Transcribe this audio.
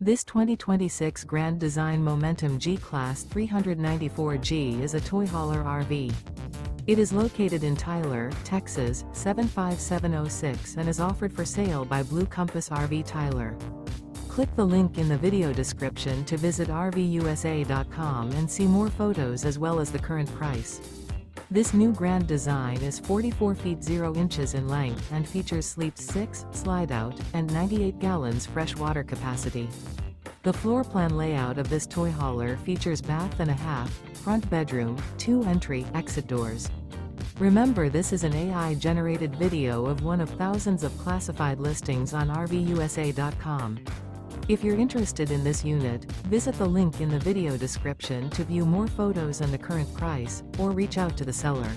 This 2026 Grand Design Momentum G-Class 394G is a toy hauler RV. It is located in Tyler, Texas, 75706 and is offered for sale by Blue Compass RV Tyler. Click the link in the video description to visit RVUSA.com and see more photos as well as the current price. This new Grand Design is 44 feet 0 inches in length and features Sleep 6, Slideout, and 98 gallons fresh water capacity. The floor plan layout of this toy hauler features bath and a half, front bedroom, 2 entry/exit doors. Remember, this is an AI-generated video of one of thousands of classified listings on RVUSA.com. If you're interested in this unit, visit the link in the video description to view more photos and the current price, or reach out to the seller.